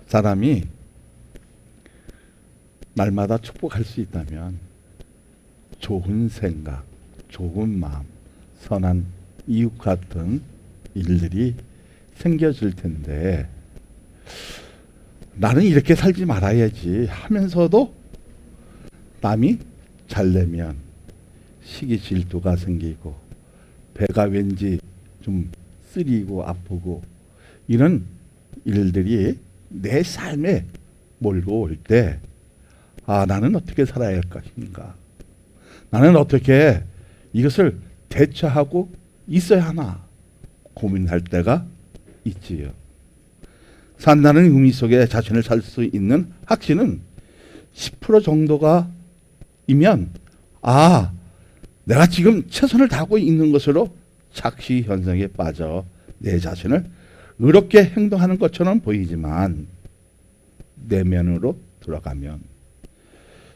사람이 날마다 축복할 수 있다면 좋은 생각, 좋은 마음, 선한 이웃 같은 일들이 생겨질 텐데 나는 이렇게 살지 말아야지 하면서도 남이 잘 되면 시기 질투가 생기고 배가 왠지 좀 쓰리고 아프고 이런 일들이 내 삶에 몰고 올 때 나는 어떻게 살아야 할 것인가? 나는 어떻게 이것을 대처하고 있어야 하나 고민할 때가 있지요. 산다는 의미 속에 자신을 살 수 있는 확신은 10% 정도가 이면 내가 지금 최선을 다하고 있는 것으로 착시 현상에 빠져 내 자신을 의롭게 행동하는 것처럼 보이지만 내면으로 들어가면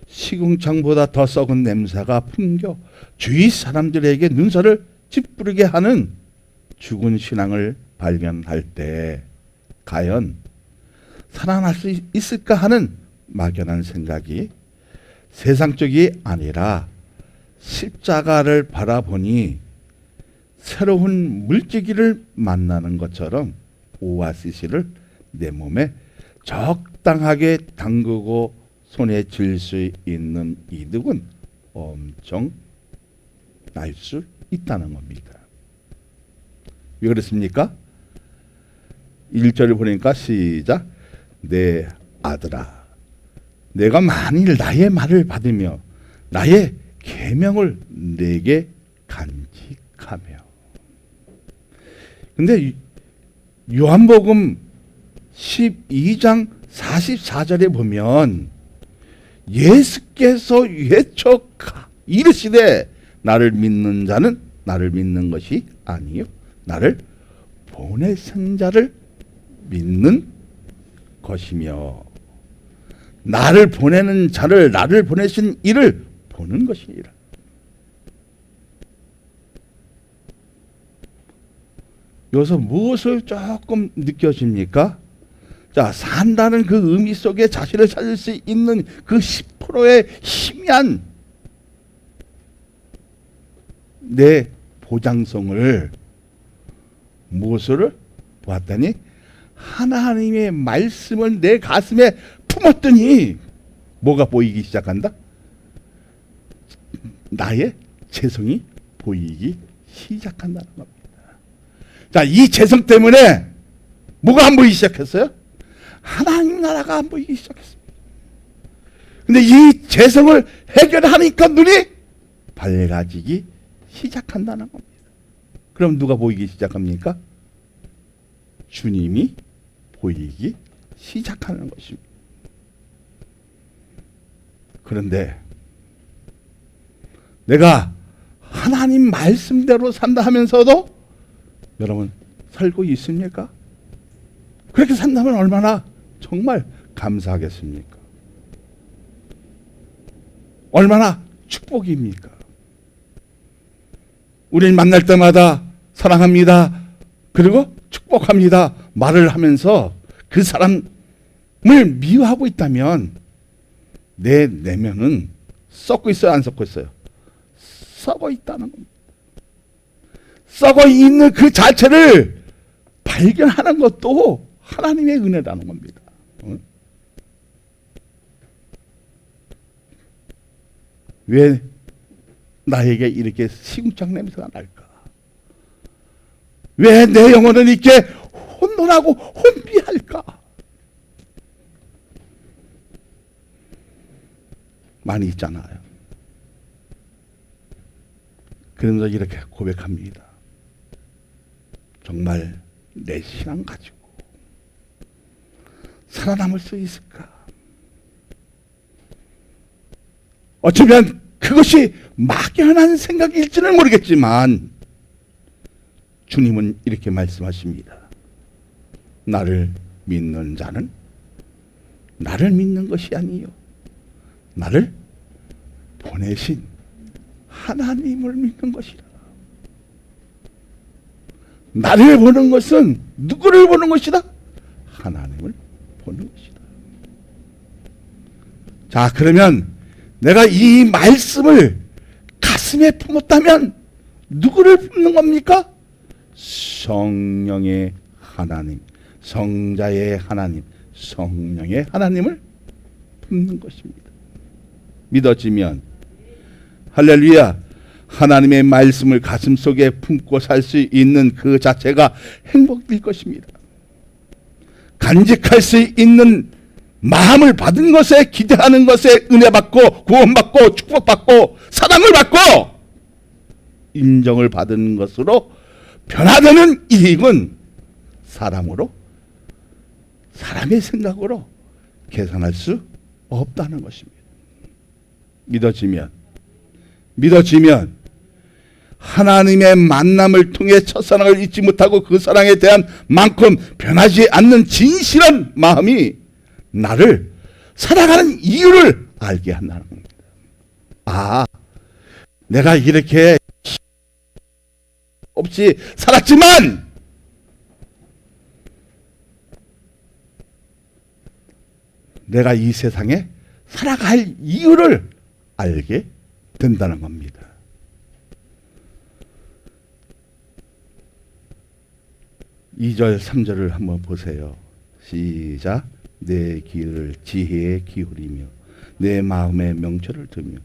시궁창보다 더 썩은 냄새가 풍겨 주위 사람들에게 눈살을 찌푸리게 하는 죽은 신앙을 발견할 때 과연 살아날 수 있을까 하는 막연한 생각이 세상적이 아니라 십자가를 바라보니 새로운 물질기를 만나는 것처럼 오아시스를 내 몸에 적당하게 담그고 손에 쥘 수 있는 이득은 엄청 날 수 있다는 겁니다. 왜 그렇습니까? 1절을 보니까 시작. 내 아들아, 내가 만일 나의 말을 받으며 나의 계명을 내게 간직하며. 근데 요한복음 12장 44절에 보면 예수께서 외쳐 이르시되 나를 믿는 자는 나를 믿는 것이 아니요 나를 보내신 자를 믿는 것이며 나를 보내는 자를 나를 보내신 이를 보는 것이니라. 여기서 무엇을 조금 느껴집니까? 자, 산다는 그 의미 속에 자신을 살릴 수 있는 그 10%의 희미한 내 보장성을 무엇을 보았더니 하나님의 말씀을 내 가슴에 품었더니 뭐가 보이기 시작한다? 나의 재성이 보이기 시작한다는 겁니다. 자, 이 재성 때문에 뭐가 안 보이기 시작했어요? 하나님 나라가 안 보이기 시작했습니다. 근데 이 재성을 해결하니까 눈이 밝아지기 시작한다는 겁니다. 그럼 누가 보이기 시작합니까? 주님이 보이기 시작하는 것입니다. 그런데 내가 하나님 말씀대로 산다 하면서도 여러분 살고 있습니까? 그렇게 산다면 얼마나 정말 감사하겠습니까? 얼마나 축복입니까? 우린 만날 때마다 사랑합니다. 그리고 축복합니다. 말을 하면서 그 사람을 미워하고 있다면 내 내면은 썩고 있어요? 안 썩고 있어요? 썩어 있다는 겁니다. 썩어 있는 그 자체를 발견하는 것도 하나님의 은혜라는 겁니다. 왜 나에게 이렇게 시궁창 냄새가 날까? 왜 내 영혼은 이렇게 혼돈하고 혼비할까? 많이 있잖아요. 그러면서 이렇게 고백합니다. 정말 내 신앙 가지고 살아남을 수 있을까? 어쩌면 그것이 막연한 생각일지는 모르겠지만 주님은 이렇게 말씀하십니다. 나를 믿는 자는 나를 믿는 것이 아니요 나를 보내신 하나님을 믿는 것이라. 나를 보는 것은 누구를 보는 것이다? 하나님을 보는 것이다. 자, 그러면 내가 이 말씀을 가슴에 품었다면 누구를 품는 겁니까? 성령의 하나님, 성자의 하나님, 성령의 하나님을 품는 것입니다. 믿어지면 할렐루야, 하나님의 말씀을 가슴속에 품고 살 수 있는 그 자체가 행복일 것입니다. 간직할 수 있는 마음을 받은 것에, 기대하는 것에 은혜 받고 구원받고 축복받고 사랑을 받고 인정을 받은 것으로 변화되는 이익은 사람의 생각으로 계산할 수 없다는 것입니다. 믿어지면 하나님의 만남을 통해 첫사랑을 잊지 못하고 그 사랑에 대한 만큼 변하지 않는 진실한 마음이 나를 살아가는 이유를 알게 한다는 겁니다. 아, 내가 이렇게 없이 살았지만 내가 이 세상에 살아갈 이유를 알게 된다는 겁니다. 이 절 3절을 한번 보세요. 시작. 내 귀를 지혜에 기울이며 내 마음에 명철을 두며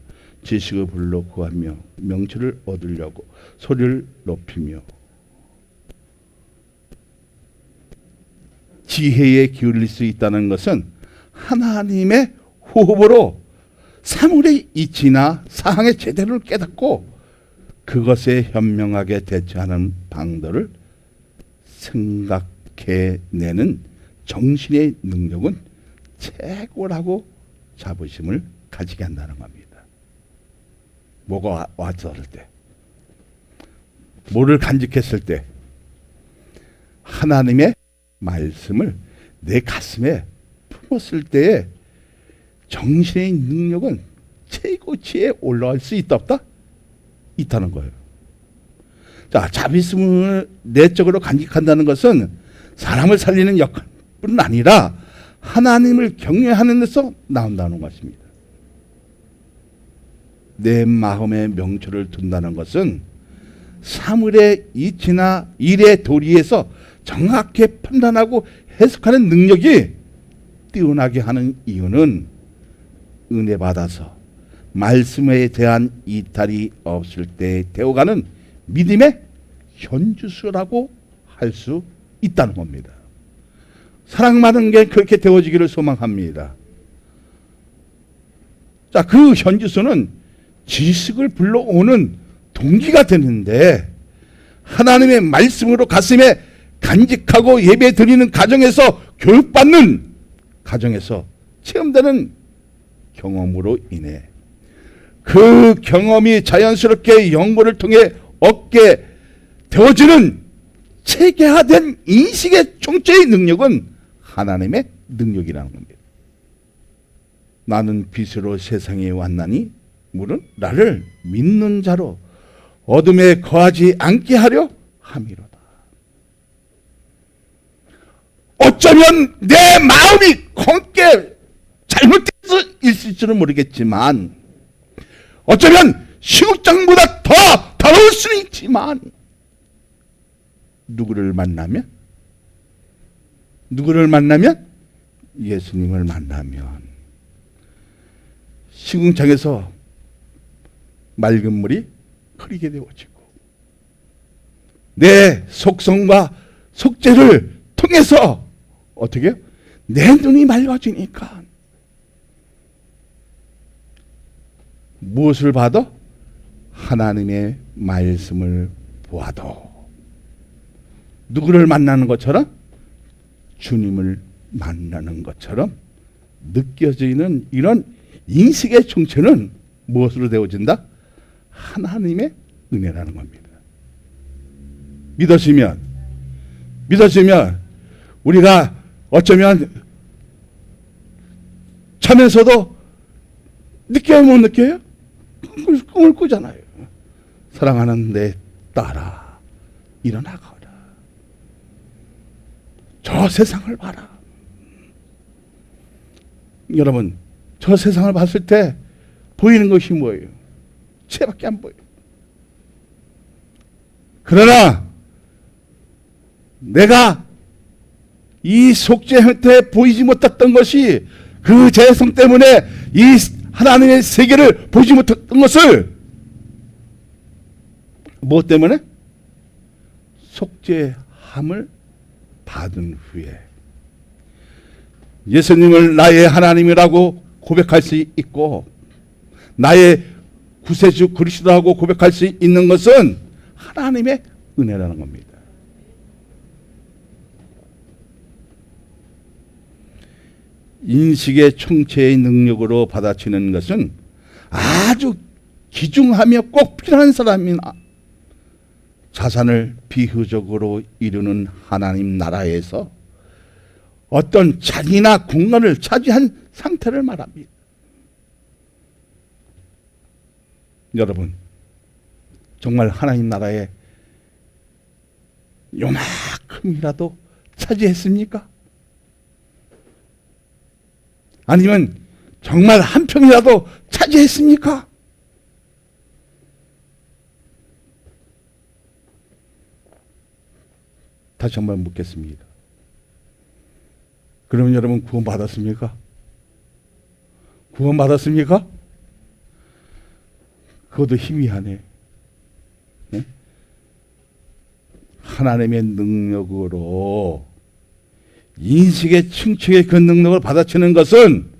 지식을 불러 구하며 명철을 얻으려고 소리를 높이며. 지혜에 기울일 수 있다는 것은 하나님의 호흡으로 사물의 이치나 사항의 제대로를 깨닫고 그것에 현명하게 대처하는 방도를 생각해내는 정신의 능력은 최고라고 자부심을 가지게 한다는 겁니다. 뭐가 왔을 때, 뭐를 간직했을 때 하나님의 말씀을 내 가슴에 품었을 때의 정신의 능력은 최고치에 올라갈 수 있다 없다? 있다는 거예요. 자, 자비심을 내적으로 간직한다는 것은 사람을 살리는 역할뿐 아니라 하나님을 경외하는 데서 나온다는 것입니다. 내 마음에 명철을 둔다는 것은 사물의 이치나 일의 도리에서 정확히 판단하고 해석하는 능력이 뛰어나게 하는 이유는 은혜 받아서 말씀에 대한 이탈이 없을 때 되어가는 믿음의 현주소라고 할 수 있다는 겁니다. 사랑받은 게 그렇게 되어지기를 소망합니다. 자, 그 현주소는 지식을 불러오는 동기가 되는데 하나님의 말씀으로 가슴에 간직하고 예배 드리는 가정에서 교육받는 가정에서 체험되는 경험으로 인해 그 경험이 자연스럽게 연구를 통해 얻게 되어지는 체계화된 인식의 총체의 능력은 하나님의 능력이라는 겁니다. 나는 빛으로 세상에 왔나니 물은 나를 믿는 자로 어둠에 거하지 않게 하려 함이로다. 어쩌면 내 마음이 검게 잘못돼서 있을지는 모르겠지만 어쩌면 시국장보다 더 더러울 수는 있지만 누구를 만나면 예수님을 만나면 시궁창에서 맑은 물이 흐리게 되어지고 내 속성과 속죄를 통해서 어떻게 해요? 내 눈이 맑아지니까 무엇을 봐도 하나님의 말씀을 보아도 누구를 만나는 것처럼 주님을 만나는 것처럼 느껴지는 이런 인식의 총체는 무엇으로 되어진다? 하나님의 은혜라는 겁니다. 믿어지면 우리가 어쩌면 자면서도 느껴요, 못 느껴요? 꿈을 꾸잖아요. 사랑하는 내 딸아, 일어나거라. 저 세상을 봐라. 여러분, 저 세상을 봤을 때 보이는 것이 뭐예요? 죄밖에 안 보여요. 그러나 내가 이 속죄 형태에 보이지 못했던 것이 그 죄성 때문에 이 하나님의 세계를 보지 못했던 것을 무엇 때문에? 속죄함을 받은 후에 예수님을 나의 하나님이라고 고백할 수 있고 나의 구세주 그리스도라고 고백할 수 있는 것은 하나님의 은혜라는 겁니다. 인식의 총체의 능력으로 받아치는 것은 아주 귀중하며 꼭 필요한 사람이나 자산을 비효적으로 이루는 하나님 나라에서 어떤 자리나 공간을 차지한 상태를 말합니다. 여러분, 정말 하나님 나라에 요만큼이라도 차지했습니까? 아니면 정말 한 평이라도 차지했습니까? 다시 한번 묻겠습니다. 그러면 여러분 구원 받았습니까? 구원 받았습니까? 그것도 희미하네. 네? 하나님의 능력으로 인식의 충격의 그 능력을 받아치는 것은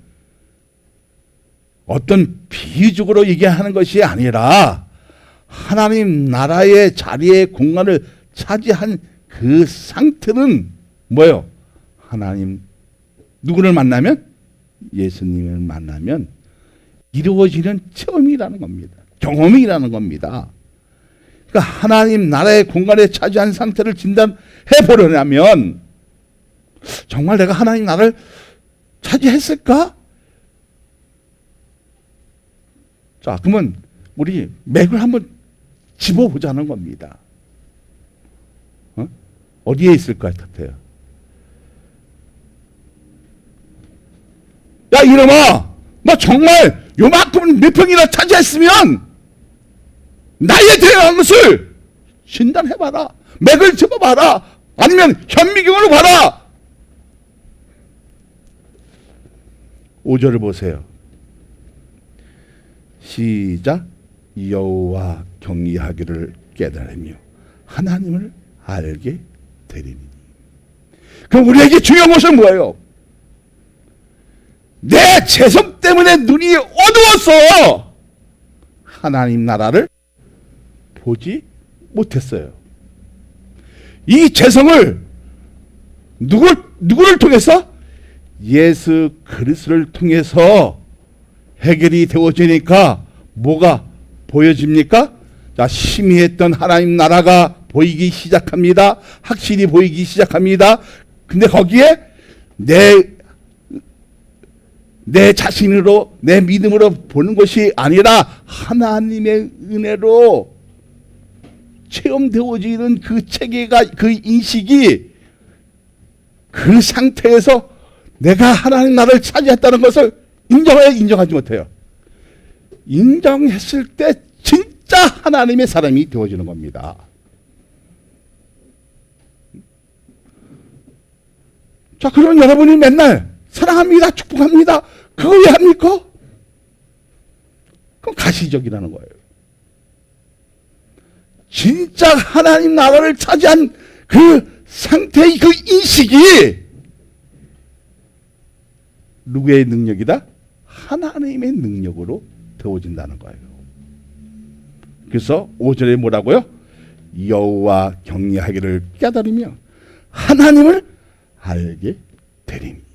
어떤 비유적으로 얘기하는 것이 아니라 하나님 나라의 자리의 공간을 차지한 그 상태는 뭐예요? 하나님 누구를 만나면? 예수님을 만나면 이루어지는 체험이라는 겁니다. 경험이라는 겁니다. 그러니까 하나님 나라의 공간에 차지한 상태를 진단해 보려면 정말 내가 하나님 나라를 차지했을까? 자, 그러면 우리 맥을 한번 집어보자는 겁니다. 어디에 있을 것 같아요? 야, 이놈아, 너 정말 요만큼 몇 평이나 차지했으면 나에 대한 것을 진단해봐라. 맥을 집어봐라. 아니면 현미경으로 봐라. 5절을 보세요. 시작. 여호와 경외하기를 깨달으며 하나님을 알게 되리니. 그럼 우리에게 중요한 것은 뭐예요? 내 죄성 때문에 눈이 어두웠어. 하나님 나라를 보지 못했어요. 이 죄성을 누구를 통해서? 예수 그리스도를 통해서 해결이 되어지니까 뭐가 보여집니까? 자, 희미했던 하나님 나라가 보이기 시작합니다. 확실히 보이기 시작합니다. 근데 거기에 내 자신으로, 내 믿음으로 보는 것이 아니라 하나님의 은혜로 체험되어지는 그 체계가, 그 인식이 그 상태에서 내가 하나님 나라를 차지했다는 것을 인정해야 인정하지 못해요. 인정했을 때 진짜 하나님의 사람이 되어지는 겁니다. 자, 그러면 여러분이 맨날 사랑합니다, 축복합니다, 그거 왜 합니까? 그건 가시적이라는 거예요. 진짜 하나님 나라를 차지한 그 상태의 그 인식이 누구의 능력이다? 하나님의 능력으로 되어진다는 거예요. 그래서 5절에 뭐라고요? 여호와 경외하기를 깨달으며 하나님을 알게 되리니.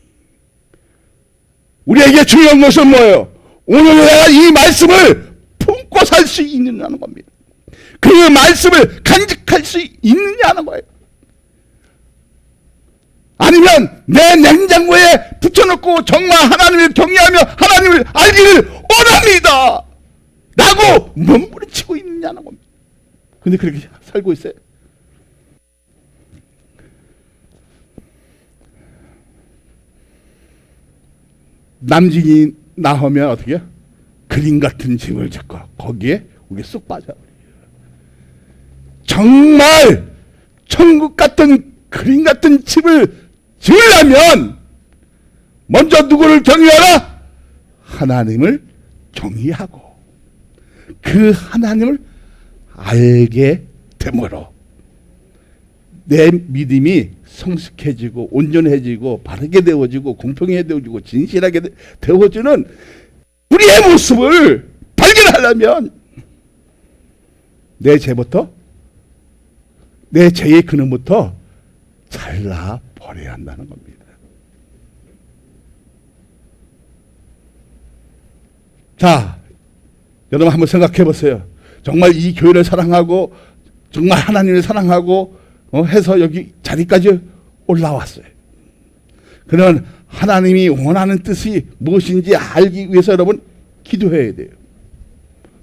우리에게 중요한 것은 뭐예요? 오늘 내가 이 말씀을 품고 살 수 있느냐는 겁니다. 그 말씀을 간직할 수 있느냐는 거예요. 아니면 내 냉장고에 붙여놓고 정말 하나님을 경외하며 하나님을 알기를 원합니다 라고 몸부림치고 있느냐는 겁니다. 근데 그렇게 살고 있어요. 남진이 나오면 어떻게 해요? 그림 같은 집을 짓고 거기에 우리 쑥 빠져버려요. 정말 천국 같은 그림 같은 집을 지으려면 먼저 누구를 경외하라? 하나님을 경외하고 그 하나님을 알게 됨으로 내 믿음이 성숙해지고 온전해지고 바르게 되어지고 공평하게 되어지고 진실하게 되어지는 우리의 모습을 발견하려면 내 죄부터 내 죄의 근원부터 잘라 버려야 한다는 겁니다. 자, 여러분 한번 생각해 보세요. 정말 이 교회를 사랑하고 정말 하나님을 사랑하고 해서 여기 자리까지 올라왔어요. 그러면 하나님이 원하는 뜻이 무엇인지 알기 위해서 여러분 기도해야 돼요.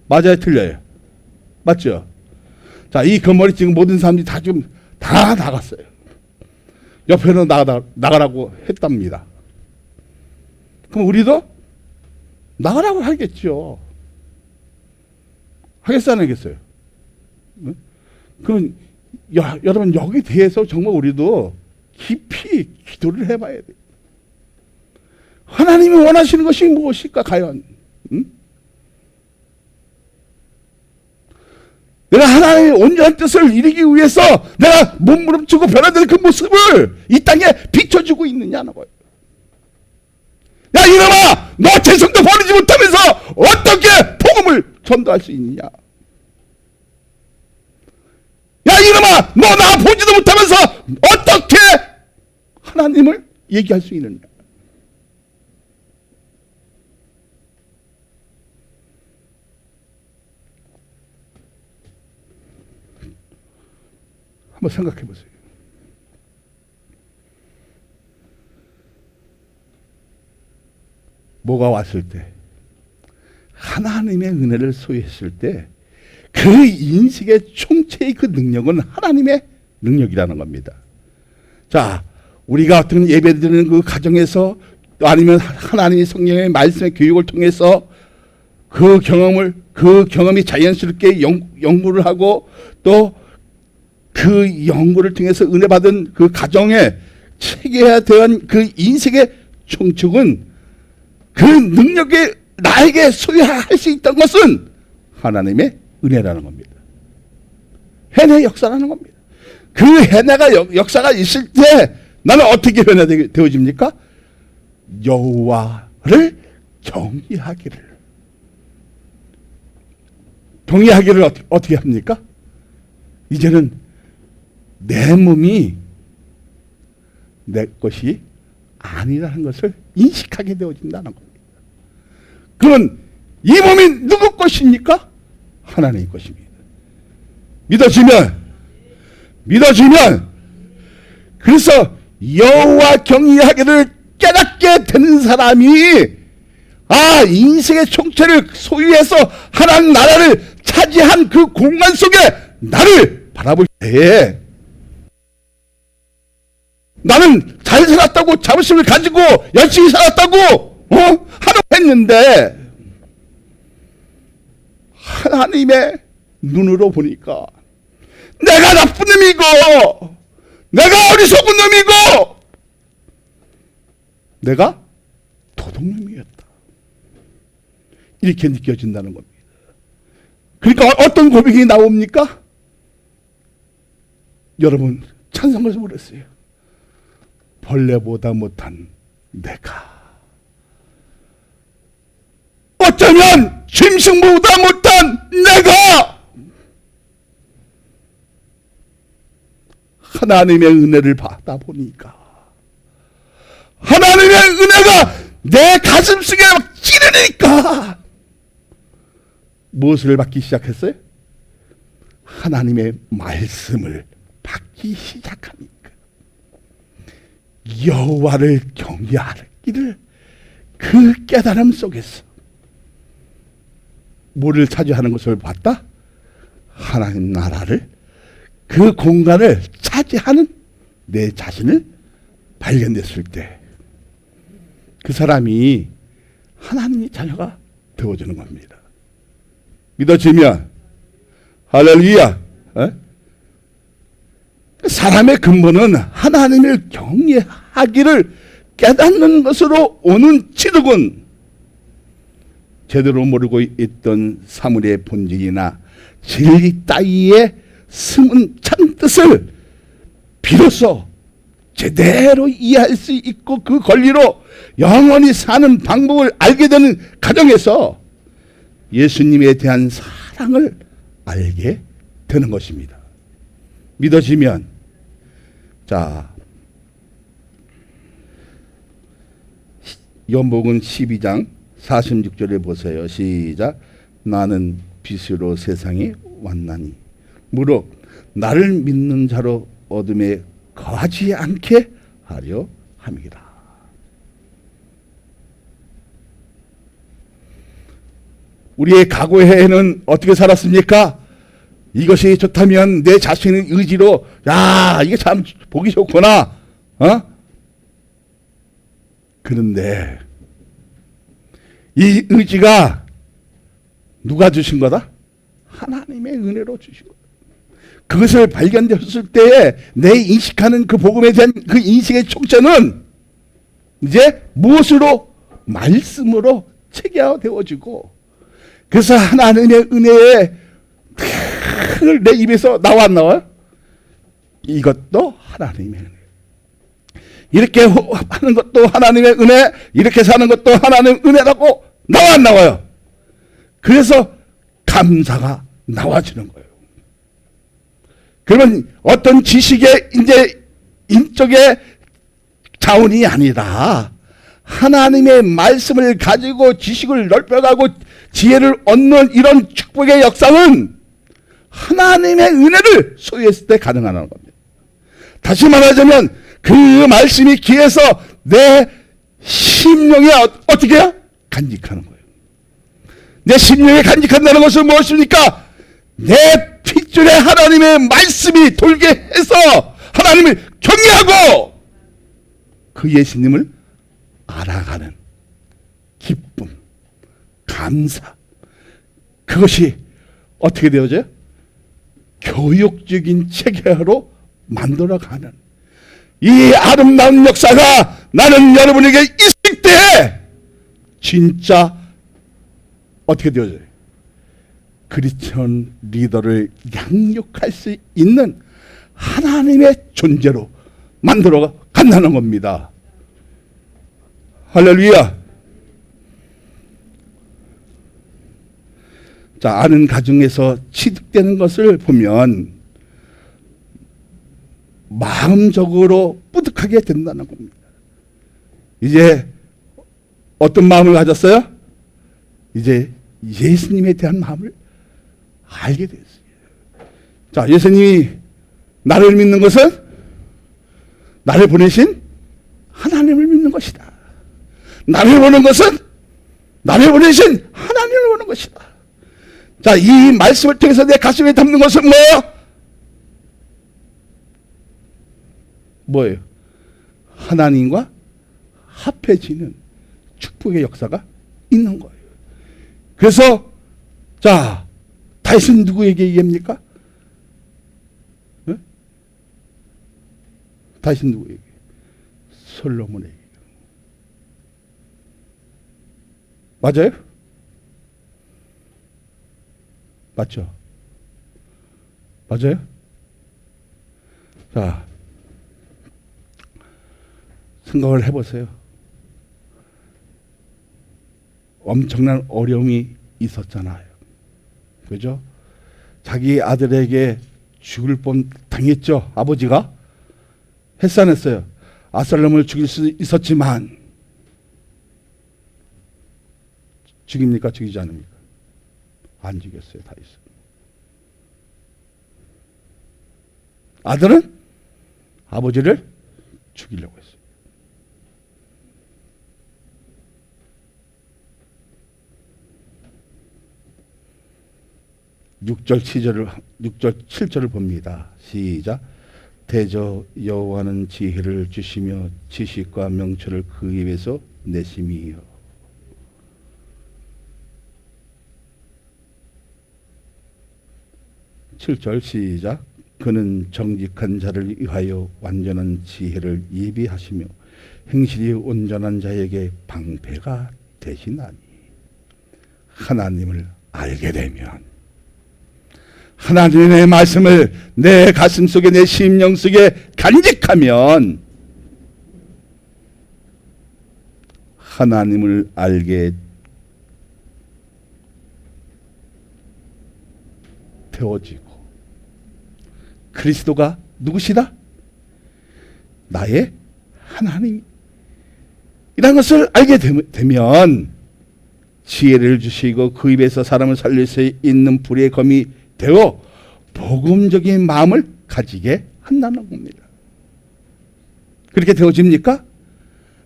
맞아요, 틀려요? 맞죠? 자, 이 건물이 지금 모든 사람들이 다 지금 다 나갔어요. 옆에는 나가라고 했답니다. 그럼 우리도 나가라고 하겠죠. 하겠어요, 안 하겠어요? 응? 그럼 여러분 여기 대해서 정말 우리도 깊이 기도를 해봐야 돼요. 하나님이 원하시는 것이 무엇일까 과연? 응? 내가 하나님의 온전한 뜻을 이루기 위해서 내가 몸부림치고 변화되는 그 모습을 이 땅에 비춰주고 있느냐는 거예요. 야 이놈아, 너 재성도 버리지 못하면서 어떻게 복음을 전도할 수 있느냐? 야 이놈아, 너 나 보지도 못하면서 어떻게 하나님을 얘기할 수 있느냐? 한번 생각해 보세요. 뭐가 왔을 때, 하나님의 은혜를 소유했을 때 그 인식의 총체의 그 능력은 하나님의 능력이라는 겁니다. 자, 우리가 어떤 예배드리는 그 가정에서 또 아니면 하나님의 성령의 말씀의 교육을 통해서 그 경험이 자연스럽게 연구를 하고 또 그 연구를 통해서 은혜 받은 그 가정에 체계해야 되는 그 인식의 총축은 그 능력이 나에게 소유할 수 있다는 것은 하나님의 은혜라는 겁니다. 해내 역사라는 겁니다. 그 해내가 역사가 있을 때 나는 어떻게 변화되어집니까? 여호와를 경외하기를 어떻게 합니까? 이제는 내 몸이 내 것이 아니라는 것을 인식하게 되어진다는 겁니다. 그건 이 몸이 누구 것입니까? 하나님의 것입니다. 믿어지면 그래서 여호와 경외하기를 깨닫게 되는 사람이 인생의 총체를 소유해서 하나님 나라를 차지한 그 공간 속에 나를 바라볼 때에 나는 잘 살았다고 자부심을 가지고 열심히 살았다고 하려고 했는데 하나님의 눈으로 보니까 내가 나쁜 놈이고 내가 어리석은 놈이고 내가 도둑놈이었다 이렇게 느껴진다는 겁니다. 그러니까 어떤 고백이 나옵니까? 여러분 찬송에서 그랬어요. 벌레보다 못한 내가 어쩌면 짐승보다 못한 내가 하나님의 은혜를 받아 보니까 하나님의 은혜가 내 가슴속에 막 찌르니까 무엇을 받기 시작했어요? 하나님의 말씀을 받기 시작하니까 여호와를 경외하기를 그 깨달음 속에서 뭐를 차지하는 것을 봤다? 하나님 나라를 그 공간을 차지하는 내 자신을 발견됐을 때 그 사람이 하나님의 자녀가 되어주는 겁니다. 믿어지면 할렐루야. 사람의 근본은 하나님을 경외하기를 깨닫는 것으로 오는 지득은 제대로 모르고 있던 사물의 본질이나 진리 따위의 숨은 찬 뜻을 비로소 제대로 이해할 수 있고 그 권리로 영원히 사는 방법을 알게 되는 과정에서 예수님에 대한 사랑을 알게 되는 것입니다. 믿어지면 자 요한복음 12장 46절에 보세요. 시작. 나는 빛으로 세상에 왔나니 무릇 나를 믿는 자로 어둠에 거하지 않게 하려 함이라. 우리의 과거에는 어떻게 살았습니까? 이것이 좋다면 내 자신의 의지로 야 이게 참 보기 좋구나. 그런데 이 의지가 누가 주신 거다? 하나님의 은혜로 주신 거다. 그것을 발견되었을 때에 내 인식하는 그 복음에 대한 그 인식의 총체는 이제 무엇으로? 말씀으로 체계화되어지고, 그래서 하나님의 은혜에 내 입에서 나와 안 나와요? 이것도 하나님의 은혜. 이렇게 하는 것도 하나님의 은혜, 이렇게 사는 것도 하나님의 은혜라고 나와 안 나와요? 그래서 감사가 나와지는 거예요. 그러면 어떤 지식의 이제 인적의 자원이 아니라 하나님의 말씀을 가지고 지식을 넓혀가고 지혜를 얻는 이런 축복의 역사는 하나님의 은혜를 소유했을 때 가능하다는 겁니다. 다시 말하자면 그 말씀이 귀해서 내 심령이 어떻게 해요? 간직하는 거예요. 내 심령이 간직한다는 것은 무엇입니까? 내 핏줄에 하나님의 말씀이 돌게 해서 하나님을 경외하고 그 예수님을 알아가는 기쁨, 감사, 그것이 어떻게 되어져요? 교육적인 체계로 만들어가는 이 아름다운 역사가 나는 여러분에게 있을 때 진짜 어떻게 되어져요? 크리스천 리더를 양육할 수 있는 하나님의 존재로 만들어 간다는 겁니다. 할렐루야. 자, 아는 가정에서 취득되는 것을 보면 마음적으로 뿌듯하게 된다는 겁니다. 이제 어떤 마음을 가졌어요? 이제 예수님에 대한 마음을 알게 됐어요. 자, 예수님이 나를 믿는 것은 나를 보내신 하나님을 믿는 것이다. 나를 보는 것은 나를 보내신 하나님을 보는 것이다. 자, 이 말씀을 통해서 내 가슴에 담는 것은 뭐예요? 하나님과 합해지는 축복의 역사가 있는 거예요. 그래서 자, 다윗은 누구에게 얘기합니까? 네? 다윗은 누구에게? 솔로몬에게. 맞아요? 맞죠? 맞아요? 자, 생각을 해보세요. 엄청난 어려움이 있었잖아요. 그죠? 자기 아들에게 죽을 뻔 당했죠. 아버지가 했어 안 했어요? 압살롬을 죽일 수 있었지만 죽입니까? 죽이지 않습니까? 안 죽였어요. 다윗은. 아들은 아버지를 죽이려고 했어요. 육 절 7절을 봅니다. 시작. 대저 여호와는 지혜를 주시며 지식과 명철을 그 입에서 내심이요. 7절 시작. 그는 정직한 자를 위하여 완전한 지혜를 예비하시며 행실이 온전한 자에게 방패가 되시나니. 하나님을 알게 되면, 하나님의 말씀을 내 가슴 속에, 내 심령 속에 간직하면 하나님을 알게 되어지고, 그리스도가 누구시다? 나의 하나님이라는 것을 알게 되면 지혜를 주시고 그 입에서 사람을 살릴 수 있는 불의 검이 되어 복음적인 마음을 가지게 한다는 겁니다. 그렇게 되어집니까?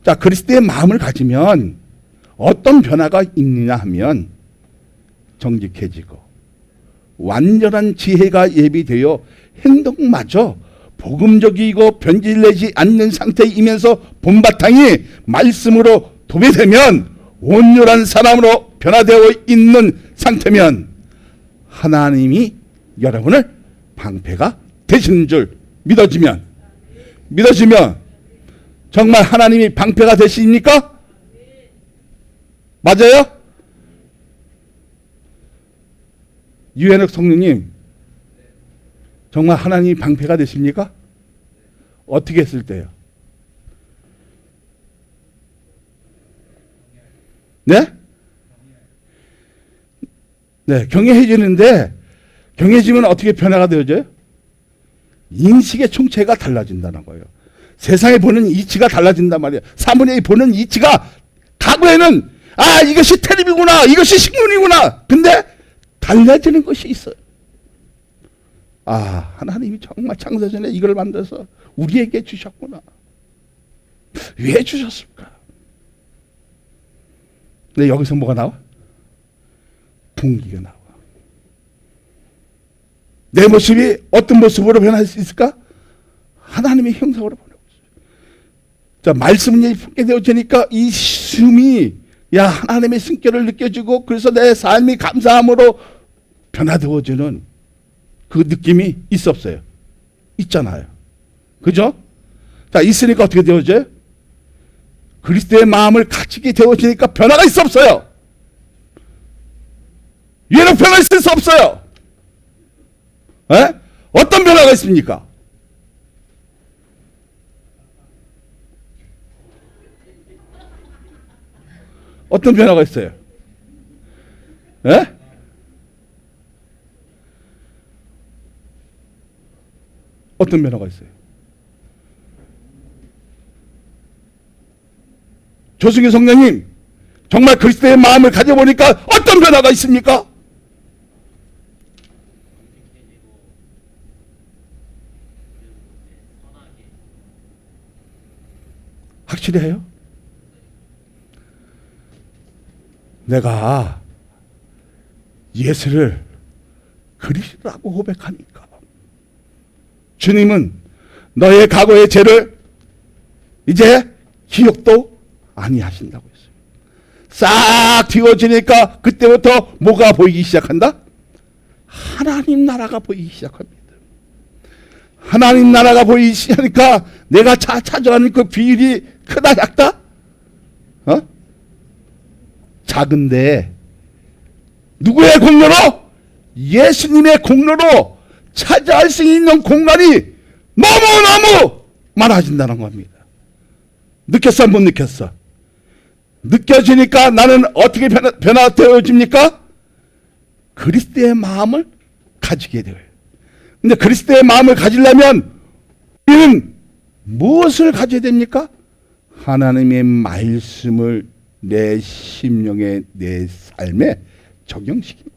자, 그리스도의 마음을 가지면 어떤 변화가 있느냐 하면 정직해지고 완전한 지혜가 예비되어 행동마저 복음적이고 변질되지 않는 상태이면서 본바탕이 말씀으로 도배되면 온전한 사람으로 변화되어 있는 상태면 하나님이 여러분을 방패가 되시는 줄 믿어지면 정말 하나님이 방패가 되십니까? 맞아요? 유현옥 성령님, 정말 하나님이 방패가 되십니까? 어떻게 했을 때요? 네? 네, 경외해지는데, 경외해지면 어떻게 변화가 되어져요? 인식의 총체가 달라진다는 거예요. 세상에 보는 이치가 달라진단 말이에요. 사물에 보는 이치가, 과거에는 이것이 텔레비구나, 이것이 신문이구나. 근데 달라지는 것이 있어요. 하나님이 정말 창세전에 이걸 만들어서 우리에게 주셨구나. 왜 주셨을까? 근데 여기서 뭐가 나와? 분기가 나와. 내 모습이 어떤 모습으로 변할 수 있을까? 하나님의 형상으로 보내고 있어요. 자, 말씀이 품게 되어지니까 이 숨이 하나님의 숨결을 느껴지고, 그래서 내 삶이 감사함으로 변화되어지는 그 느낌이 있어 없어요? 있잖아요. 그죠? 자, 있으니까 어떻게 되어져요? 그리스도의 마음을 가지게 되어지니까 변화가 있어 없어요? 얘는 변화 있을 수 없어요. 에? 어떤 변화가 있습니까? 어떤 변화가 있어요? 에? 어떤 변화가 있어요? 조승희 성령님, 정말 그리스도의 마음을 가져보니까 어떤 변화가 있습니까? 확실히 해요? 내가 예수를 그리스도라고 고백하니까 주님은 너의 과거의 죄를 이제 기억도 아니하신다고 했어요. 싹 뒤워지니까 그때부터 뭐가 보이기 시작한다? 하나님 나라가 보이기 시작합니다. 하나님 나라가 보이기 시작하니까 내가 찾아가는 그 비율이 크다 작다? 작은데 누구의 공로로? 예수님의 공로로 차지할 수 있는 공간이 너무너무 많아진다는 겁니다. 느꼈어? 못 느꼈어? 느껴지니까 나는 어떻게 변화되어집니까? 그리스도의 마음을 가지게 돼요. 근데 그리스도의 마음을 가지려면 우리는 무엇을 가져야 됩니까? 하나님의 말씀을 내 심령에, 내 삶에 적용시킵니다.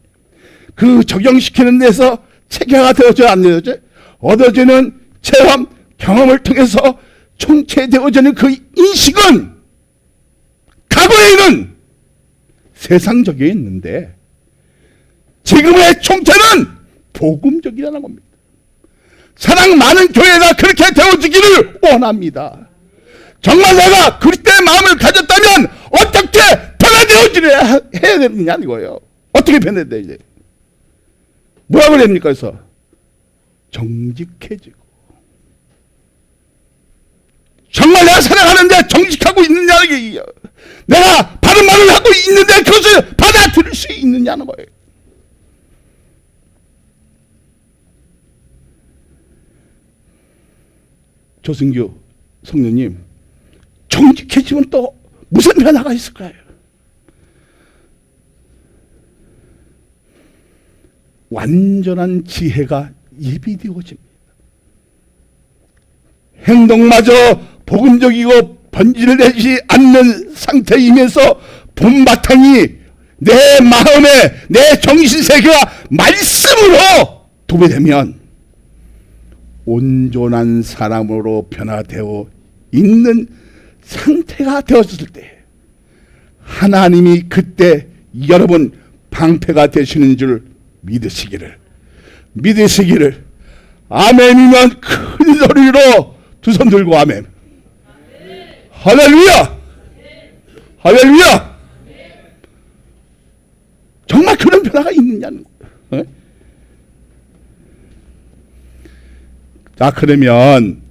그 적용시키는 데서 체계가 되어져 안 되어져? 얻어지는 체험, 경험을 통해서 총체되어지는 그 인식은 과거에는 세상적이었는데 지금의 총체는 복음적이라는 겁니다. 사랑 많은 교회가 그렇게 되어지기를 원합니다. 정말 내가 그리스도의 마음을 가졌다면 어떻게 변화되어지려 해야 되느냐 이거예요. 어떻게 변화돼야 돼? 뭐라고 그럽니까? 그래서 정직해지고, 정말 내가 살아가는데 정직하고 있느냐는 게, 내가 바른 말을 하고 있는데 그것을 받아들일 수 있느냐는 거예요. 조승규 성령님, 정직해지면 또 무슨 변화가 있을까요? 완전한 지혜가 예비되어집니다. 행동마저 복음적이고 번질되지 않는 상태이면서 본바탕이 내 마음에, 내 정신세계와 말씀으로 도배되면 온전한 사람으로 변화되어 있는 상태가 되었을 때 하나님이 그때 여러분 방패가 되시는 줄 믿으시기를. 아멘이면 큰 소리로 두 손 들고 아멘. 할렐루야! 할렐루야! 정말 그런 변화가 있느냐는 거예요. 자, 그러면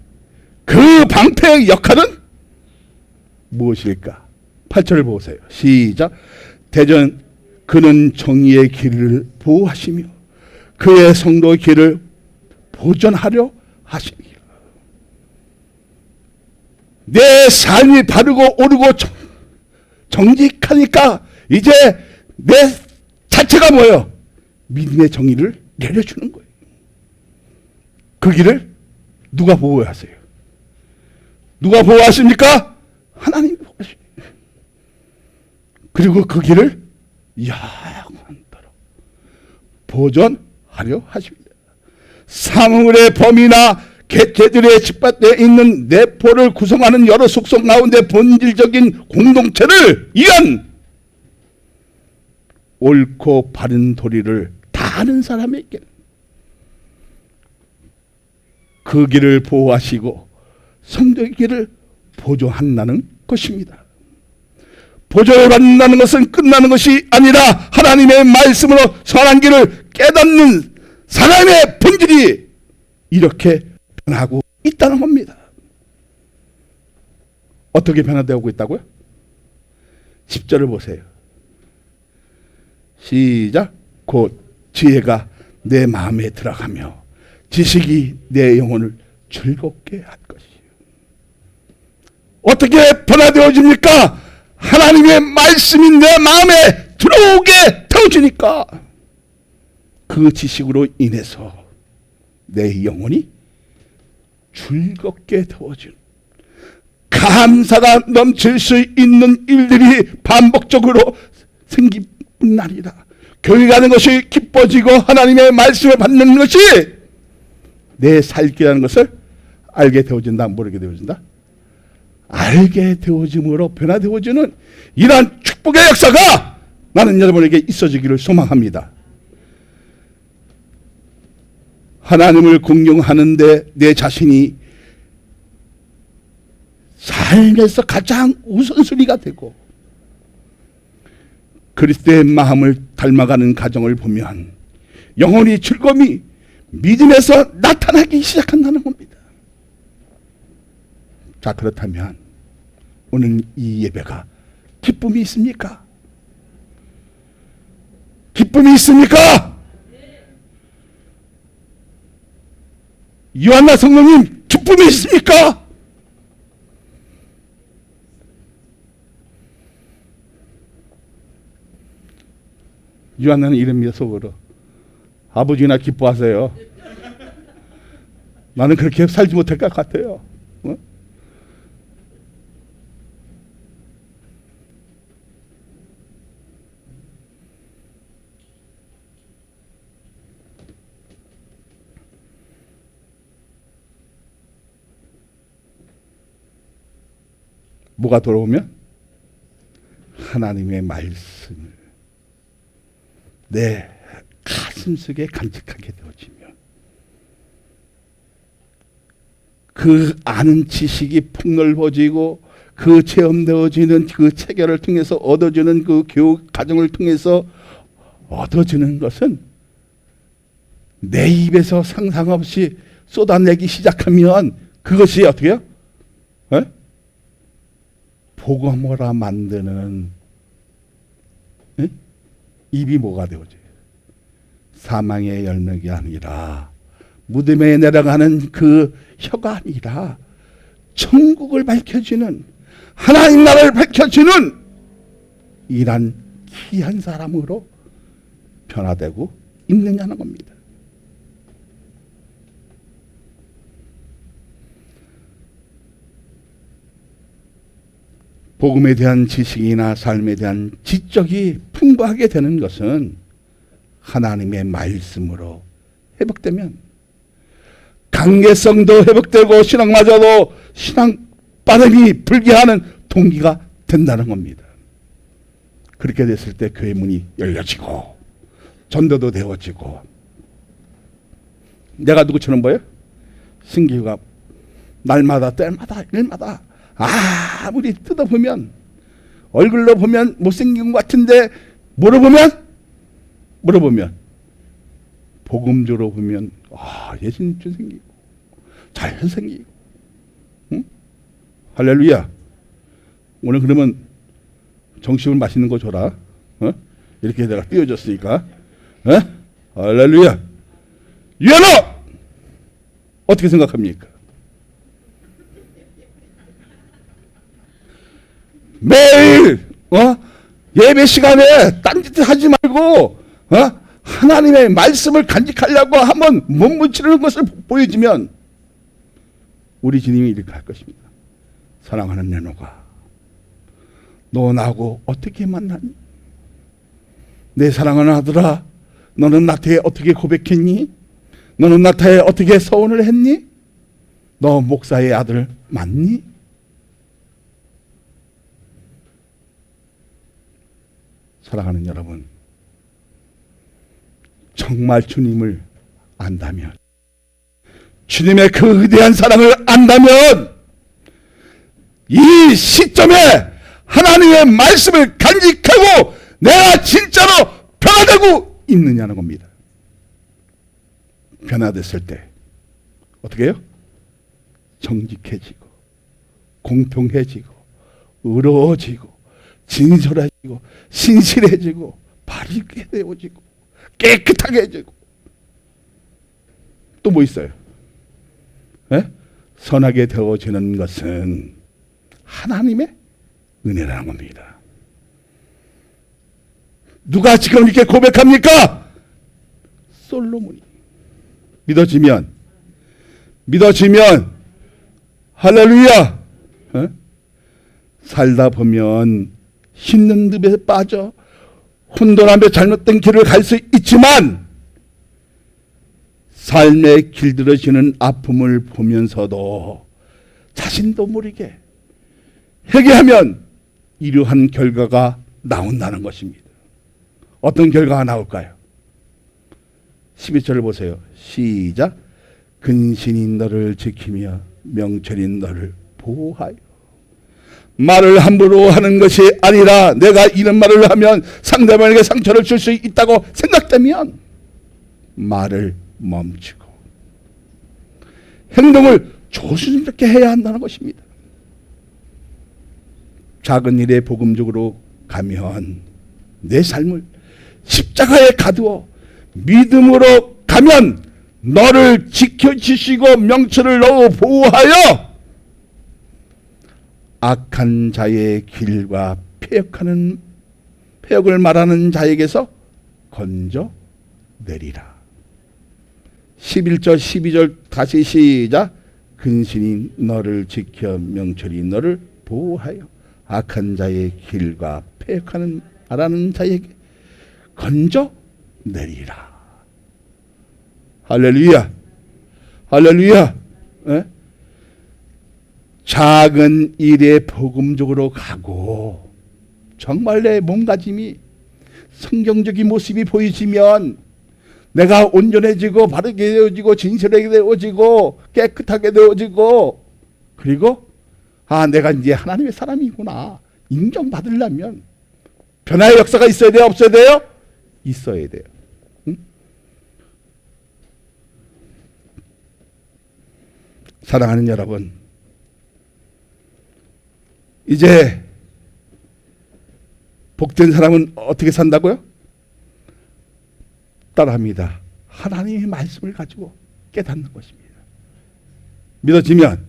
그 방패의 역할은 무엇일까? 8절을 보세요. 시작. 대전 그는 정의의 길을 보호하시며 그의 성도의 길을 보존하려 하시니라. 내 삶이 바르고 옳고 정직하니까 이제 내 자체가 뭐예요? 믿음의 정의를 내려주는 거예요. 그 길을 누가 보호하세요? 누가 보호하십니까? 하나님이 보호하십니다. 그리고 그 길을 영원토록 보존하려 하십니다. 사물의 범위나 개체들의 집합되어 있는 내포를 구성하는 여러 속성 가운데 본질적인 공동체를 위한 옳고 바른 도리를 다 아는 사람에게 그 길을 보호하시고 성도의 길을 보존한다는 것입니다. 보존을 받는다는 것은 끝나는 것이 아니라 하나님의 말씀으로 선한 길을 깨닫는 사람의 본질이 이렇게 변하고 있다는 겁니다. 어떻게 변화되고 있다고요? 10절을 보세요. 시작. 곧 지혜가 내 마음에 들어가며 지식이 내 영혼을 즐겁게 할 것이요. 어떻게 변화되어집니까? 하나님의 말씀이 내 마음에 들어오게 되어지니까 그 지식으로 인해서 내 영혼이 즐겁게 되어지는, 감사가 넘칠 수 있는 일들이 반복적으로 생기는 날이다. 교회 가는 것이 기뻐지고 하나님의 말씀을 받는 것이 내 살기라는 것을 알게 되어진다. 모르게 되어진다. 알게 되어짐으로 변화되어지는 이러한 축복의 역사가 나는 여러분에게 있어지기를 소망합니다. 하나님을 공경하는데 내 자신이 삶에서 가장 우선순위가 되고 그리스도의 마음을 닮아가는 가정을 보면 영혼이 즐거움이 믿음에서 나타나기 시작한다는 겁니다. 자, 그렇다면 오늘 이 예배가 기쁨이 있습니까? 기쁨이 있습니까? 요한나 성령님, 기쁨이 있습니까? 요한나는 이럽니다. 속으로. 아버지나 기뻐하세요. 나는 그렇게 살지 못할 것 같아요. 어? 뭐가 돌아오면? 하나님의 말씀을 내 가슴속에 간직하게 되어지며 그 아는 지식이 폭넓어지고 그 체험되어지는 그 체계를 통해서 얻어지는 그 교육 과정을 통해서 얻어지는 것은 내 입에서 상상 없이 쏟아내기 시작하면 그것이 어떻게 해요? 복음으로 만드는 입이 뭐가 되오지? 사망의 열매가 아니라 무덤에 내려가는 그 혀가 아니라 천국을 밝혀주는 하나님 나라를 밝혀주는 이란 귀한 사람으로 변화되고 있느냐는 겁니다. 복음에 대한 지식이나 삶에 대한 지적이 풍부하게 되는 것은 하나님의 말씀으로 회복되면 관계성도 회복되고 신앙마저도 신앙 빠름이 불기하는 동기가 된다는 겁니다. 그렇게 됐을 때 교회 문이 열려지고 전도도 되어지고. 내가 누구처럼 보여? 신기후가 날마다 때마다 일마다 아무리 뜯어보면 얼굴로 보면 못생긴 것 같은데 물어보면 복음적으로 보면 예수님처럼 생기고 잘생기고. 응? 할렐루야. 오늘 그러면 정식으로 맛있는 거 줘라. 이렇게 내가 띄워줬으니까. 할렐루야. 유연호 어떻게 생각합니까? 매일 예배 시간에 딴짓 하지 말고 하나님의 말씀을 간직하려고 한번 몸부치는 것을 보여주면 우리 주님이 이렇게 할 것입니다. 사랑하는 내노가, 너 나하고 어떻게 만났니? 내 사랑하는 아들아, 너는 나한테 어떻게 고백했니? 너는 나한테 어떻게 서원을 했니? 너 목사의 아들 맞니? 사랑하는 여러분, 정말 주님을 안다면, 주님의 그 위대한 사랑을 안다면 이 시점에 하나님의 말씀을 간직하고 내가 진짜로 변화되고 있느냐는 겁니다. 변화됐을 때 어떻게 해요? 정직해지고 공평해지고 의로워지고 진솔해지고 신실해지고 바르게 되어지고 깨끗하게 해지고. 또 뭐 있어요? 선하게 되어지는 것은 하나님의 은혜라는 겁니다. 누가 지금 이렇게 고백합니까? 솔로몬이. 믿어지면 할렐루야. 살다 보면 힘든 늪에 빠져 혼돈하며 잘못된 길을 갈 수 있지만 삶의 길들어지는 아픔을 보면서도 자신도 모르게 회개하면 이러한 결과가 나온다는 것입니다. 어떤 결과가 나올까요? 12절을 보세요. 시작. 근신이 너를 지키며 명철이 너를 보호하여. 말을 함부로 하는 것이 아니라 내가 이런 말을 하면 상대방에게 상처를 줄 수 있다고 생각되면 말을 멈추고 행동을 조심스럽게 해야 한다는 것입니다. 작은 일에 복음적으로 가면 내 삶을 십자가에 가두어 믿음으로 가면 너를 지켜주시고 명철을 넣어 보호하여 악한 자의 길과 폐역을 말하는 자에게서 건져내리라. 11절 12절 다시 시작. 근신이 너를 지켜 명철이 너를 보호하여 악한 자의 길과 폐역하는 말하는 자에게 건져내리라. 할렐루야. 할렐루야. 작은 일에 복음적으로 가고 정말 내 몸가짐이 성경적인 모습이 보이시면 내가 온전해지고 바르게 되어지고 진실하게 되어지고 깨끗하게 되어지고 그리고 내가 이제 하나님의 사람이구나 인정받으려면 변화의 역사가 있어야 돼요? 없어야 돼요? 있어야 돼요. 응? 사랑하는 여러분, 이제 복된 사람은 어떻게 산다고요? 따라합니다. 하나님의 말씀을 가지고 깨닫는 것입니다. 믿어지면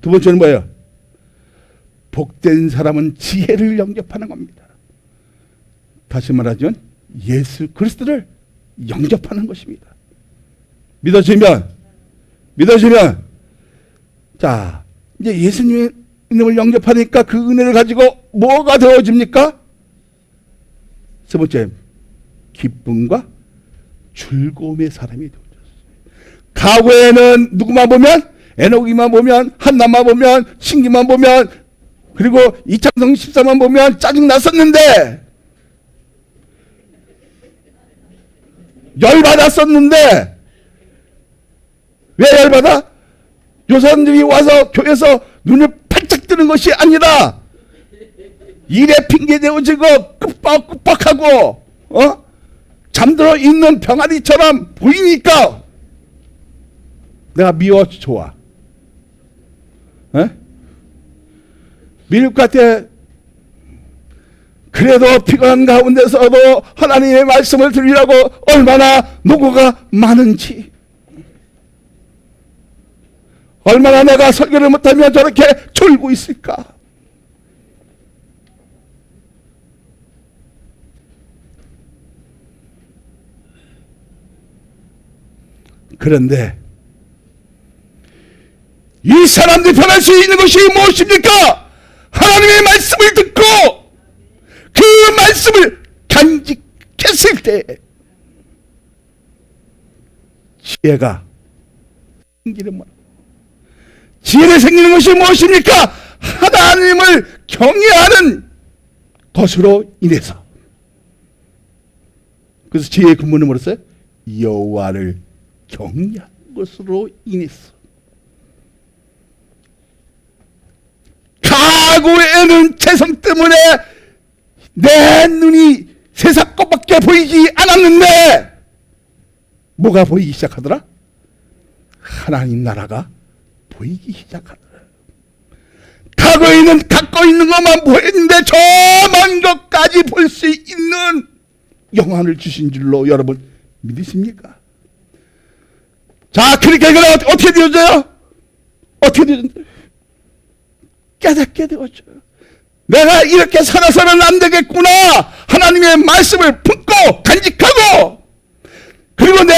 두 번째는 뭐예요? 복된 사람은 지혜를 영접하는 겁니다. 다시 말하자면 예수 그리스도를 영접하는 것입니다. 믿어지면 자, 이제 예수님의 이름을 영접하니까 그 은혜를 가지고 뭐가 되어집니까? 세 번째, 기쁨과 즐거움의 사람이 되어졌어요. 과거에는 누구만 보면, 에녹이만 보면, 한나만 보면, 신기만 보면, 그리고 이창성 14만 보면 짜증 났었는데, 열받았었는데, 왜 열받아? 요 사람들이 와서 교회에서 눈을 반짝 뜨는 것이 아니라 일에 핑계 대어지고 끄뻑끄뻑하고 잠들어 있는 병아리처럼 보이니까 내가 미워 좋아. 미울 것 같아. 그래도 피곤한 가운데서도 하나님의 말씀을 들으려고 얼마나 노고가 많은지, 얼마나 내가 설교를 못하면 저렇게 졸고 있을까. 그런데 이 사람들이 변할 수 있는 것이 무엇입니까? 하나님의 말씀을 듣고 그 말씀을 간직했을 때 지혜가 생기는 것. 지혜가 생기는 것이 무엇입니까? 하나님을 경외하는 것으로 인해서. 그래서 지혜의 근본은 뭐였어요? 여호와를 경외한 것으로 인해서. 과거에는 재성 때문에 내 눈이 세상 것밖에 보이지 않았는데 뭐가 보이기 시작하더라? 하나님 나라가 보이기 시작하더라. 과거에는 갖고 있는 것만 보였는데 저 먼 것까지 볼 수 있는 영안을 주신 줄로 여러분 믿으십니까? 자, 그러니까 이걸 어떻게 되어져요? 어떻게 되어져요? 깨닫게 되어져요. 내가 이렇게 살아서는 안 되겠구나. 하나님의 말씀을 품고 간직하고, 그리고 내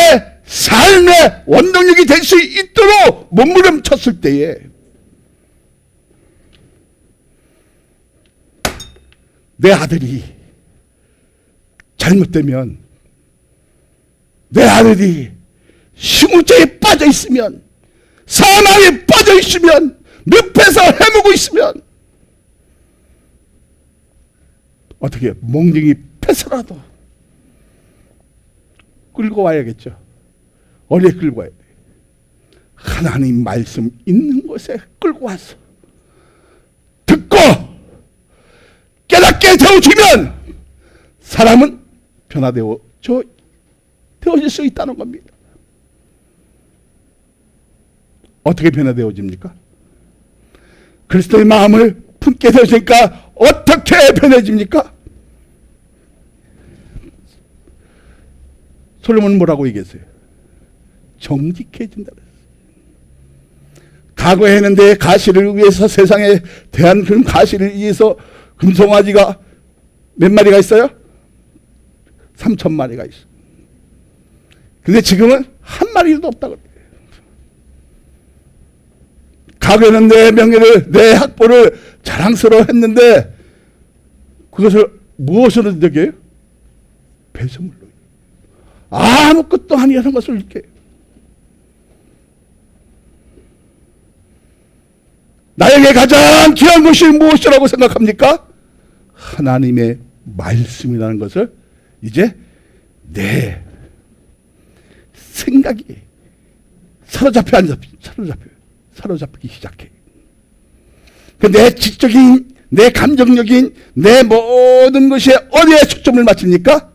삶의 원동력이 될 수 있도록 몸부림쳤을 때에 내 아들이 잘못되면, 내 아들이 시궁자에 빠져 있으면, 사망에 빠져 있으면, 늪에서 헤매고 있으면 어떻게 몽둥이 패서라도 끌고 와야겠죠. 어디에 끌고 와야 돼? 하나님 말씀 있는 곳에 끌고 와서 듣고 깨닫게 되어지면 사람은 되어질 수 있다는 겁니다. 어떻게 변화되어집니까? 그리스도의 마음을 품게 되어지니까 어떻게 변해집니까? 솔로몬은 뭐라고 얘기했어요? 정직해진다 그랬어요. 과거에는 내 가시를 위해서, 세상에 대한 그런 가시를 위해서 금송아지가 몇 마리가 있어요? 3,000마리가 있어. 근데 지금은 한 마리도 없다고 그래요. 과거에는 내 명예를, 내 학벌을 자랑스러워 했는데 그것을 무엇으로 느껴요? 배설물로. 아무것도 아니라는 것을 느껴요. 나에게 가장 귀한 것이 무엇이라고 생각합니까? 하나님의 말씀이라는 것을 이제 내 생각이 사로잡히기 시작해. 내 지적인, 내 감정적인, 내 모든 것이 어디에 초점을 맞춥니까?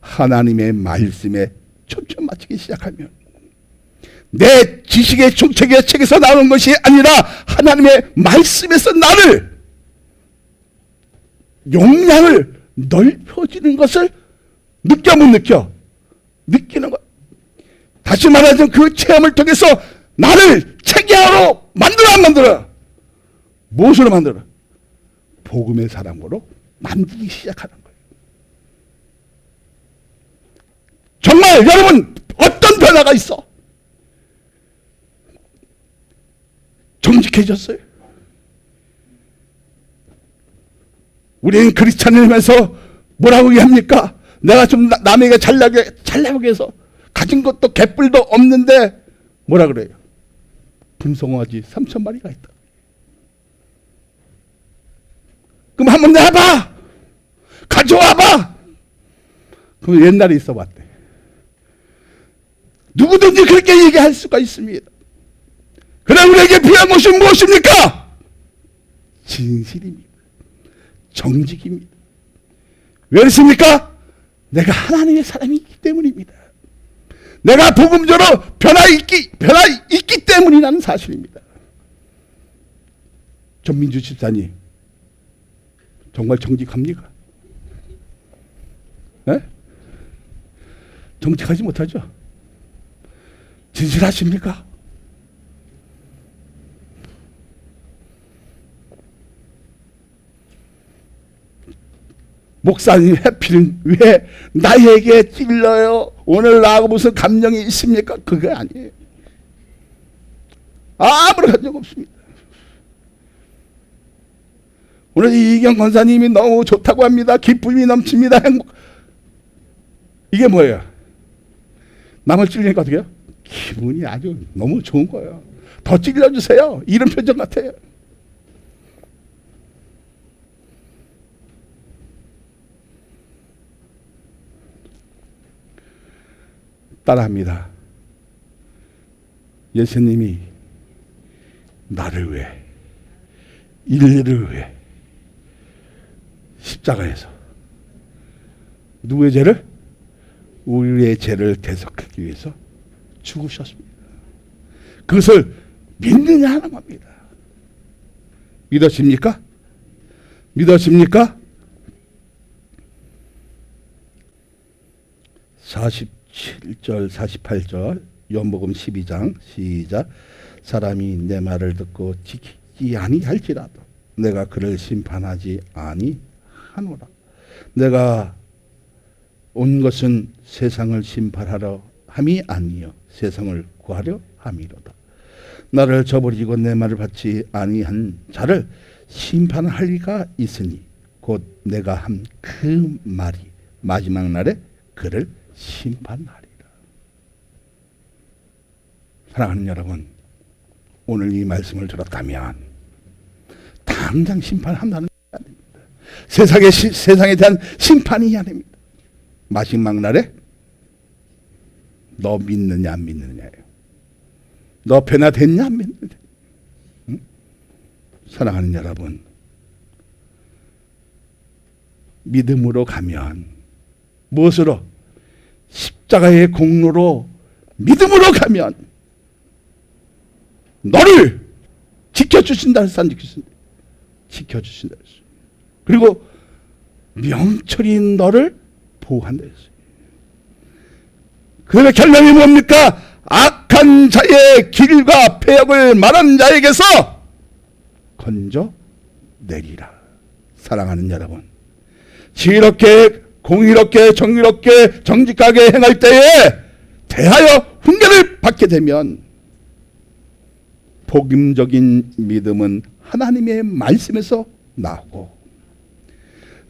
하나님의 말씀에 초점 맞추기 시작하면 내 지식의 총책의 책에서 나오는 것이 아니라 하나님의 말씀에서 나를 용량을 넓혀지는 것을 느껴 못 느껴? 느끼는 것. 다시 말하자면 그 체험을 통해서 나를 체계화로 만들어 안 만들어? 무엇으로 만들어? 복음의 사람으로 만들기 시작하는 거예요. 정말 여러분 어떤 변화가 있어? 정직해졌어요. 우리는 크리스찬이면서 뭐라고 얘기합니까? 내가 좀 남에게 잘나게 해서 가진 것도 개뿔도 없는데 뭐라 그래요? 금송아지 3,000마리가 있다. 그럼 한번 내봐. 가져와봐. 그럼 옛날에 있어 봤대. 누구든지 그렇게 얘기할 수가 있습니다. 그러나 우리에게 필요한 것이 무엇입니까? 진실입니다. 정직입니다. 왜 그렇습니까? 내가 하나님의 사람이기 때문입니다. 내가 복음적으로 변화 있기 때문이라는 사실입니다. 전민주 집사님 정말 정직합니까? 네? 정직하지 못하죠? 진실하십니까? 목사님 해필은 왜 나에게 찔러요? 오늘 나하고 무슨 감정이 있습니까? 그게 아니에요. 아무런 감정 없습니다. 오늘 이경 권사님이 너무 좋다고 합니다. 기쁨이 넘칩니다. 행복. 이게 뭐예요? 남을 찔리니까 어떻게 해요? 기분이 아주 너무 좋은 거예요. 더 찔러주세요. 이런 표정 같아요. 따라합니다. 예수님이 나를 위해, 인류를 위해 십자가에서 누구의 죄를? 우리의 죄를 대속하기 위해서 죽으셨습니다. 그것을 믿느냐 하는 겁니다. 믿으십니까? 믿으십니까? 47절 48절 요한복음 12장 시작. 사람이 내 말을 듣고 지키지 아니할지라도 내가 그를 심판하지 아니하노라. 내가 온 것은 세상을 심판하러 함이 아니요 세상을 구하려 함이로다. 나를 저버리고 내 말을 받지 아니한 자를 심판할 리가 있으니 곧 내가 한 그 말이 마지막 날에 그를 심판하리라. 사랑하는 여러분, 오늘 이 말씀을 들었다면 당장 심판한다는 게 아닙니다. 세상에 대한 심판이 아닙니다. 마지막 날에 너 믿느냐 안 믿느냐예요. 너 변화됐냐 안 믿느냐. 응? 사랑하는 여러분, 믿음으로 가면 무엇으로? 십자가의 공로로 믿음으로 가면 너를 지켜주신다 해서 안 지켜주신다. 지켜주신다 했어요. 그리고 명철이 너를 보호한다 했어요. 그 결론이 뭡니까? 악한 자의 길과 폐역을 말한 자에게서 건져내리라. 사랑하는 여러분, 지혜롭게 공의롭게 정의롭게 정직하게 행할 때에 대하여 훈계를 받게 되면 복음적인 믿음은 하나님의 말씀에서 나오고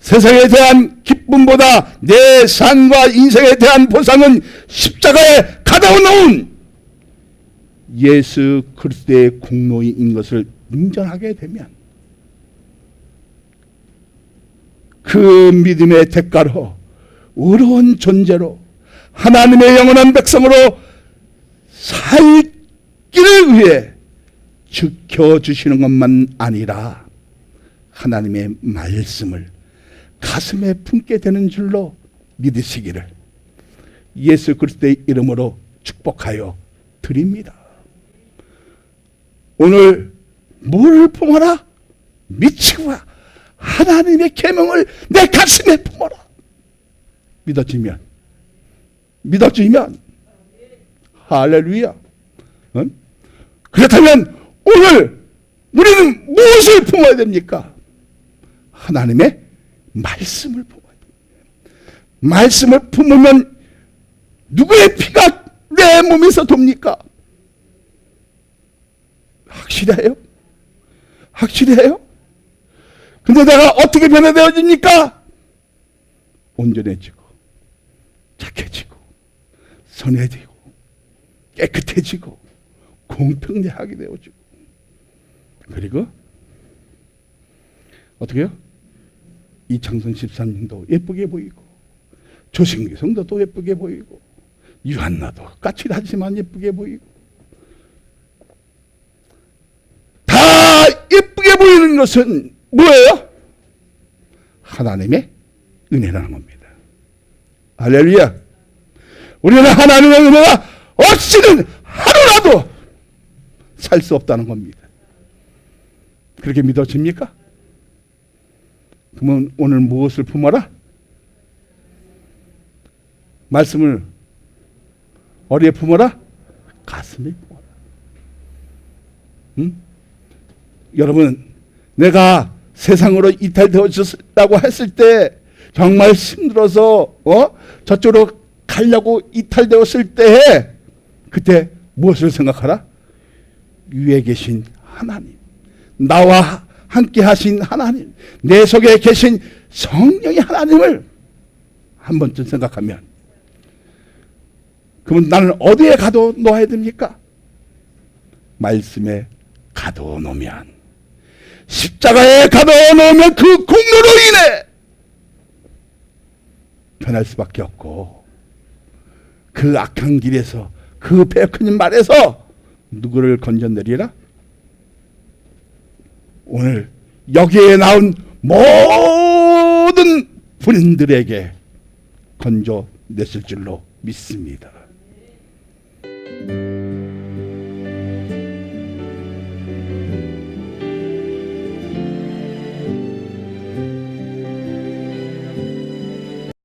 세상에 대한 기쁨보다 내 삶과 인생에 대한 보상은 십자가에 가다 놓은 예수 그리스도의 공로인 것을 인정하게 되면 그 믿음의 대가로 의로운 존재로 하나님의 영원한 백성으로 살기를 위해 지켜주시는 것만 아니라 하나님의 말씀을 가슴에 품게 되는 줄로 믿으시기를 예수 그리스도의 이름으로 축복하여 드립니다. 오늘 뭘 품어라? 미치고 하나님의 계명을 내 가슴에 품어라. 믿어지면 할렐루야. 응? 그렇다면 오늘 우리는 무엇을 품어야 됩니까? 하나님의 말씀을 품어야 됩니다. 말씀을 품으면 누구의 피가 내 몸에서 돕니까? 확실해요? 근데 내가 어떻게 변화되어집니까? 온전해지고 착해지고 선해지고 깨끗해지고 공평하게 되어지고, 그리고 어떻게요? 이창선 13년도 예쁘게 보이고, 조승기 성도도 예쁘게 보이고, 유한나도 까칠하지만 예쁘게 보이고, 다 예쁘게 보이는 것은 뭐예요? 하나님의 은혜라는 겁니다. 할렐루야. 우리는 하나님의 은혜가 없이는 하루라도 살 수 없다는 겁니다. 그렇게 믿어집니까? 그러면 오늘 무엇을 품어라? 말씀을 어디에 품어라? 가슴에 품어라. 응? 여러분, 내가 세상으로 이탈되어졌다고 했을 때, 정말 힘들어서 저쪽으로 가려고 이탈되었을 때, 그때 무엇을 생각하라? 위에 계신 하나님, 나와 함께 하신 하나님, 내 속에 계신 성령의 하나님을 한 번쯤 생각하면, 그러면 나는 어디에 가둬놓아야 됩니까? 말씀에 가둬놓으면, 십자가에 가둬놓으면 그 공로로 인해 변할 수밖에 없고, 그 악한 길에서, 그 베어크님 말에서 누구를 건져내리라? 오늘 여기에 나온 모든 분들에게 건져냈을 줄로 믿습니다.